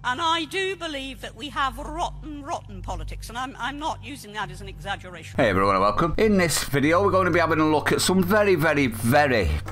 And I do believe that we have rotten politics, and I'm not using that as an exaggeration. Hey everyone and welcome. In this video we're going to be having a look at some very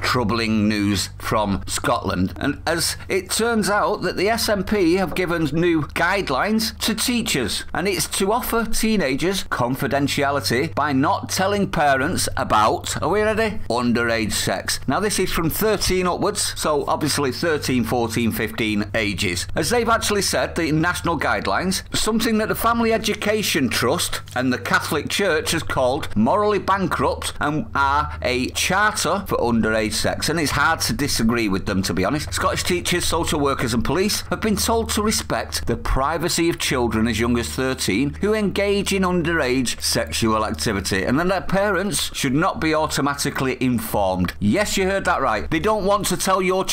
troubling news from Scotland. And as it turns out that the SNP have given new guidelines to teachers, and it's to offer teenagers confidentiality by not telling parents about, are we ready? Underage sex. Now this is from 13 upwards, so obviously 13, 14, 15 ages. As they've actually said, the national guidelines, something that the Family Education Trust and the Catholic Church has called morally bankrupt and are a charter for underage sex, and it's hard to disagree with them, to be honest. Scottish teachers, social workers and police have been told to respect the privacy of children as young as 13 who engage in underage sexual activity, and that their parents should not be automatically informed. Yes, you heard that right. They don't want to tell your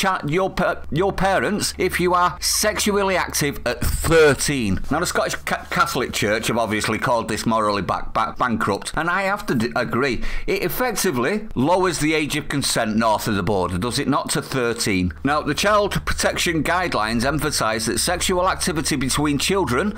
parents if you are sexually active at 13. Now the Scottish Catholic Church have obviously called this morally bankrupt, and I have to agree. It effectively lowers the age of consent north of the border, does it not, to 13? Now the Child Protection Guidelines emphasise that sexual activity between children,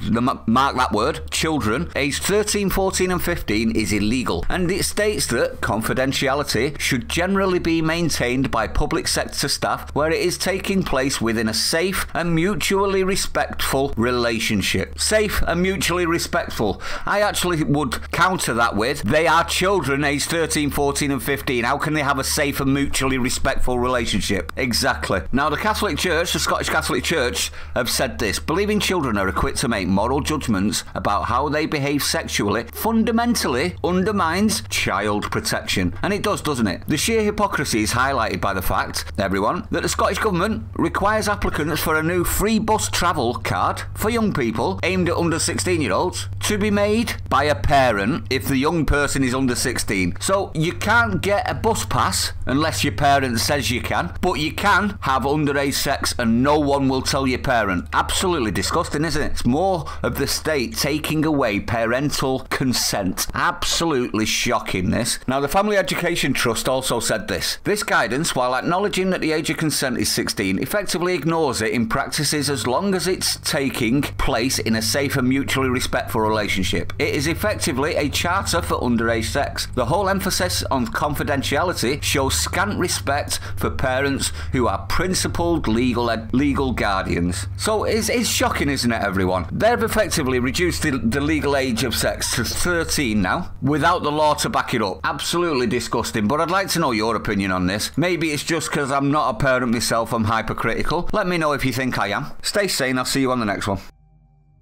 mark that word, children, aged 13, 14 and 15 is illegal, and it states that confidentiality should generally be maintained by public sector staff where it is taking place within a safe and mutually respectful relationship. Safe and mutually respectful. I actually would counter that with, they are children aged 13, 14 and 15. How can they have a safe and mutually respectful relationship? Exactly. Now the Catholic Church, the Scottish Catholic Church, have said this: believing children are equipped to make moral judgments about how they behave sexually fundamentally undermines child protection. And it does, doesn't it? The sheer hypocrisy is highlighted by the fact, everyone, that the Scottish Government requires applicants for a new free bus travel card for young people aimed at under 16-year-olds to be made by a parent if the young person is under 16. So you can't get a bus pass unless your parent says you can, but you can have underage sex and no one will tell your parent. Absolutely disgusting, isn't it? It's more of the state taking away parental consent. Absolutely shocking, this. Now the Family Education Trust also said this: this guidance, while acknowledging that the age of consent is 16, effectively ignores it in practices as long as it's taking place in a safe and mutually respectful relationship. It is effectively a charter for underage sex. The whole emphasis on confidentiality shows scant respect for parents who are principled legal guardians. So it's shocking, isn't it, everyone? They've effectively reduced the legal age of sex to 13 now, without the law to back it up. Absolutely disgusting, but I'd like to know your opinion on this. Maybe it's just because I'm not a parent myself, I'm hypercritical. Let me know if you think I am. Stay sane, I'll see you on the next one.